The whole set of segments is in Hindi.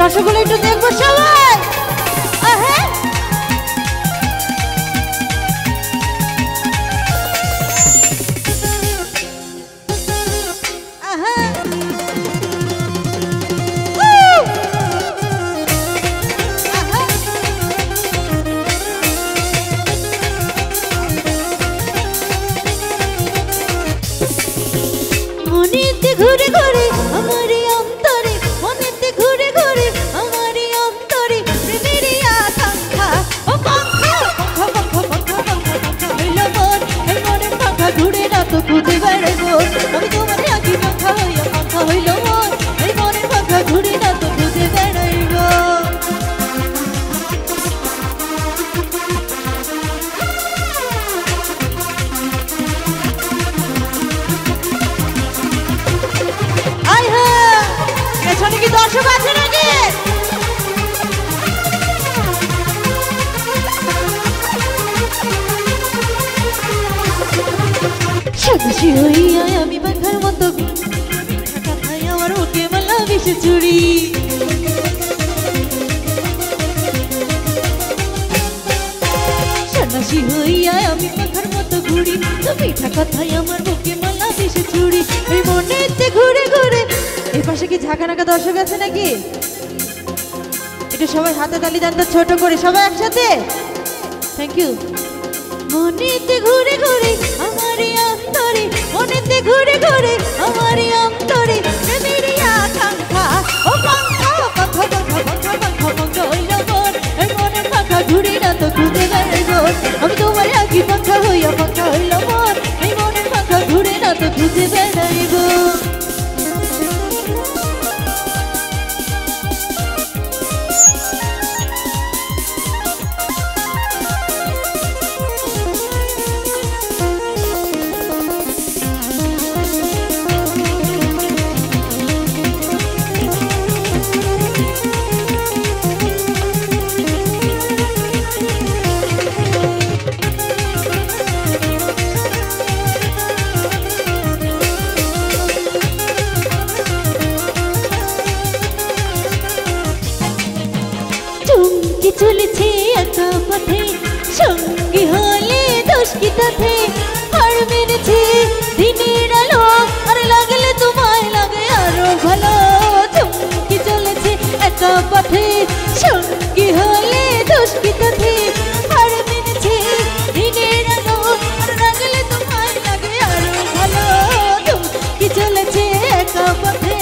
পাশাগুলো একটু দেখবো সবাই। মনেতে ঘুরে ঘুরে আমার অন্তরে, মনেতে ঘুরে ঘুরে আমার অন্তরে, প্রেমের আকাঙ্ক্ষা ও পাখা পাখা পাখা পাখা পাখা হইল মন, এই মনের পাখা ঘুরে না তো খুঁজে বেড়াইব। আমি তোমার আগে পাখা হইয়া পাখা হইল মন, এই মনের পাখা ঘুরে না তো খুঁজে বেড়াইব। পেছনে কি দর্শক আছে নাকি? সাতাশি হইয়া আমি পাখার মতো কথায় আমার ওকে মালা বেশি চুরি। সাতাশি হইয়া আমি পাখার মতো ঘুরি, তো মিঠা কথায় আমার ওকে মালা বেশি চুরি। এই মনেতে ঘুরে ঘুরে। এই পাশে কি ঝাঁকা নাকা দর্শক আছে নাকি? একটু সবাই হাতে তালি দেন তো ছোট করে, সবাই একসাথে। Thank you. মনেতে ঘুরে ঘুরে আমার অন্তরে, মনেতে ঘুরে ঘুরে আমার অন্তরে, প্রেমের আকাঙ্ক্ষা ও পাখা পাখা পাখা পাখা পাখা পাখা হইল মন, এই মনের পাখা ঘুরে না তো খুঁজে বেড়াইব। আমি তোমার আগে পাখা হইয়া পাখা হইল মন, এই মনের পাখা ঘুরে না তো খুঁজে বেড়াইব। চুমকি চলেছে একা পথে, সঙ্গী হলে দোষ কি তাতে, হার মেনেছে দিনের আলো, আর লাগলে তোমায় লাগে আরো ভালো। চুমকি চলেছে একা পথে, সঙ্গী হলে দোষ কি তাতে, হার মেনেছে দিনের আলো, আর লাগলে তোমায় লাগে আরো ভালো। চুমকি চলেছে একা পথে।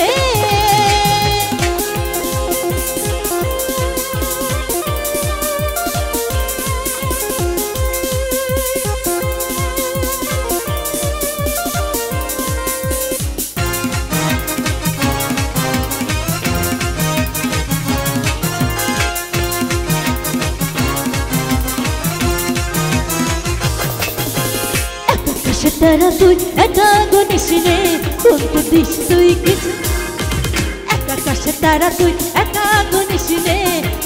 তারা তুই একা গনিস রে, কোনটা দিস তুই কিছু? একা কাছে তারা তুই একা গনিস রে,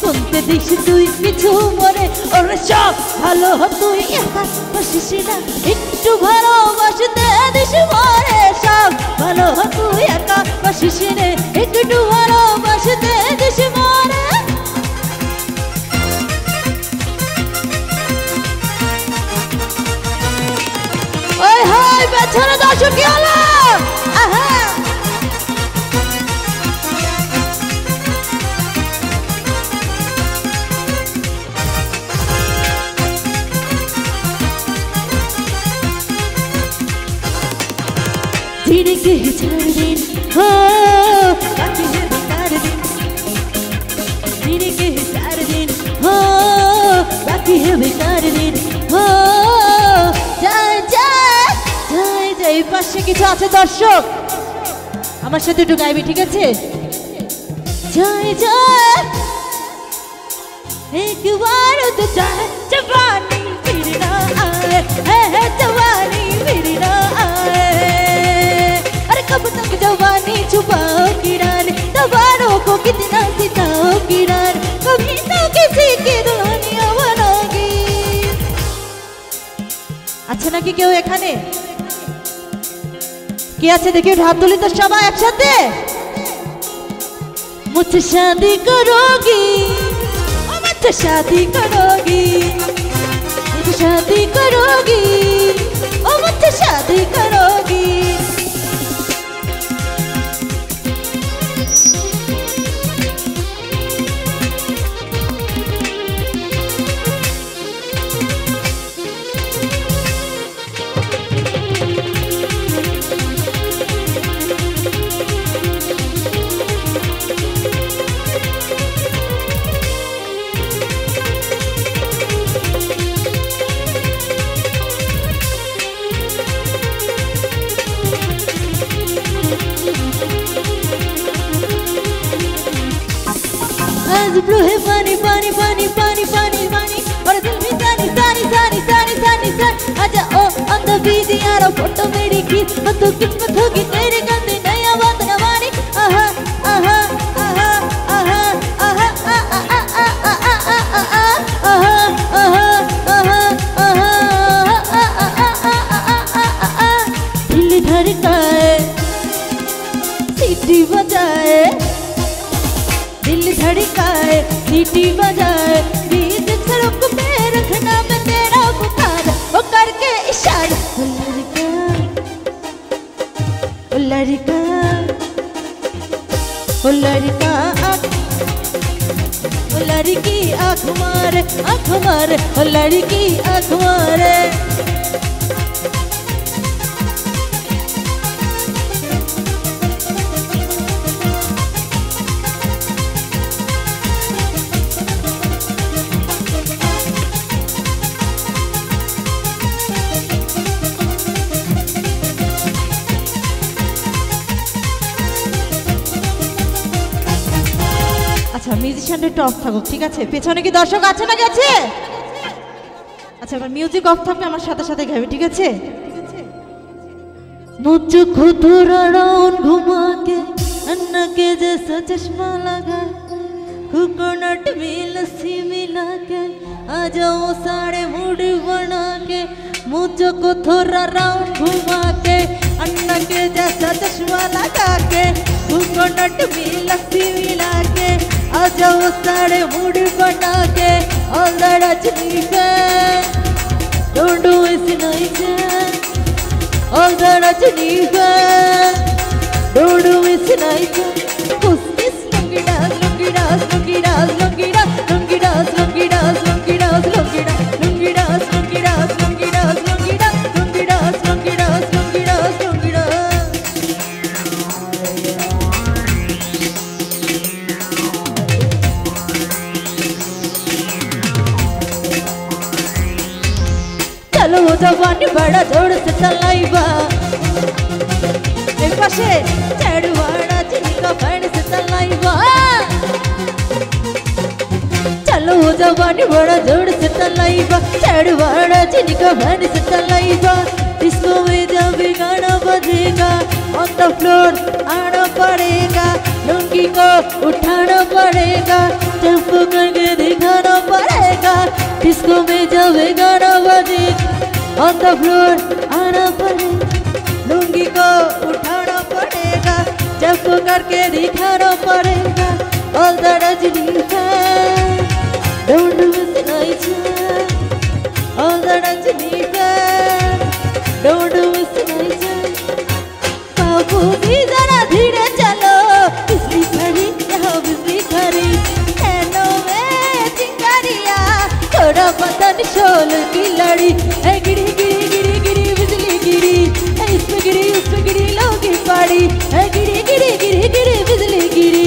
কোনটা দিস তুই কিছু? মরে ওরে সব ভালো তুই একা বসিস না, একটু ভালোবাসতে দিস মরে সব ভালো তুই একা বসিস রে, একটু ভালোবাসতে দিস মরে। ওই হাই পেছনে দর্শক কি হলো? धीरे के चार दिन हो बाकी है बेकार दिन, धीरे के चार दिन हो बाकी है बेकार दिन हो। जय जय जय जय। পাশে কিছু আছে দর্শক, আমার সাথে একটু গাইবি, ঠিক আছে? জয় জয়। एक बार तो चाहे जवानी फिर ना आए, है जवानी फिर ना आए। अरे कब तक जवानी छुपाओगी रानी, दीवारों को कितना सिताओगी रानी, कभी तो किसी की दुल्हनिया बनोगी। अच्छा ना कि क्यों এখানে কি আছে দেখি, হাত তুলি তো সবাই একসাথে। मुझसे शादी करोगी, मुझसे शादी करोगी, मुझसे शादी करोगी, मुझसे शादी करोगी। आज ब्लू है पानी पानी पानी पानी पानी पानी और दिल भी सानी सानी सानी सानी सानी सानी। आजा ओ अंधा बीज यारो फोटो मेरी खींच, तो किस्मत होगी तेरे गंदे नया बात न मानी। आहा आहा आहा आहा आहा आहा आहा आहा। दिल धड़काए सीटी बजाए, दिल धड़काए सीटी बजाए, बीच सड़क पे रखना मैं तेरा बुखार, वो करके इशारा। ओ लड़का ओ लड़का ओ लड़की आँख मारे आँख मारे, ओ लड़की आँख मारे। আচ্ছা মিউজিশিয়ানটা একটু অফ থাকুক, ঠিক আছে? পেছনে কি দর্শক আছে না গেছে? আচ্ছা এবার মিউজিক অফ থাকবে, আমার সাথে সাথে গাবে, ঠিক আছে? मुझको थोड़ा राउंड घुमा के अन्ना के जैसा चश्मा लगा, कोकोनट में लस्सी मिला के आ जाओ साड़े मूडी बना के। मुझको थोड़ा राउंड घुमा के अन्ना के जैसा चश्मा लगा के, कोकोनट में लस्सी मिला के आ जाओ साड़े मूडी बना के। All that I need, don't do it tonight. All that I need, don't do it tonight. Push this lungi dance, lungi dance, lungi dance, lungi dance, lungi dance, lungi dance, lungi dance, lungi dance, lungi dance, lungi dance, lungi dance, lungi dance, lungi dance, lungi dance, lungi dance, lungi dance. चलो वो जवानी बड़ा जोर से चलाइबा, एक पाशे चढ़वाड़ा चिनी का बैंड से चलाइबा। चलो वो जवानी बड़ा जोर से चलाइबा, चढ़वाड़ा चिनी का बैंड से चलाइबा। डिस्को में जब गाना बजेगा ऑन द फ्लोर आना पड़ेगा, लुंगी को उठाना पड़ेगा, जंप करके दिखाना पड़ेगा। डिस्को में जब गाना बजेगा ऑन द फ्लोर आना पड़ेगा, लुंगी को उठाना पड़ेगा, जंप करके दिखाना पड़ेगा। All that I need, don't do it tonight. All that I need, don't do it tonight. बाबू जी जरा धीरे चलो, बिजली खड़ी यहाँ बिजली खड़ी, नैनों में चिंगारियाँ थोड़ा पता नहीं शोल की लड़ी। गिरी गिरी गिरी गिरी बिजली गिरी, इसमें गिरी उसमें गिरी लोगी पड़ी। गिरी गिरी गिरी गिरी बिजली गिरी,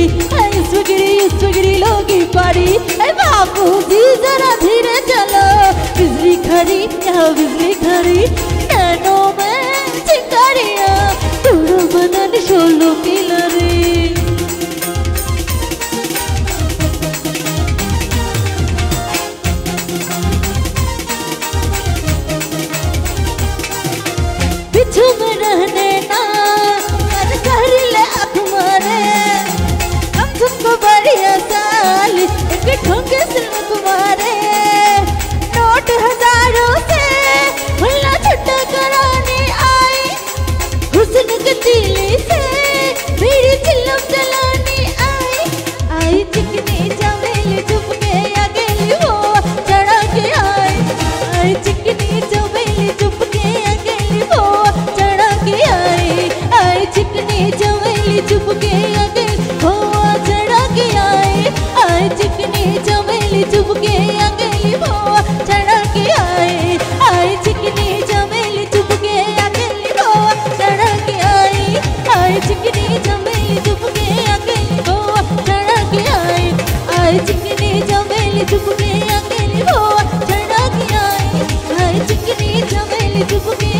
इसमें गिरी उसमें गिरी लोगी पड़ी। बाबू जी जरा धीरे चलो, बिजली खड़ी यहाँ बिजली खड़ी, नैनों में चिंगारियाँ थोड़ा पता नहीं शोल की लड़ी। बिच्छू में रहने ना कर ले आँख मारे, हम तुमको बढ़िया साल एक चुपके अकेली भौआ चढ़ा के आए चिकनी चमेली चुपके अकेली भौआ चढ़ा के आए चिकनी चमेली चुपके अकेली भौआ चढ़ा के आए चिकनी चमेली चुपके अकेली भौआ चढ़ा के आए चिकनी चमेली चुपके अकेली भौआ चढ़ा के आए चिकनी चमेली चुपके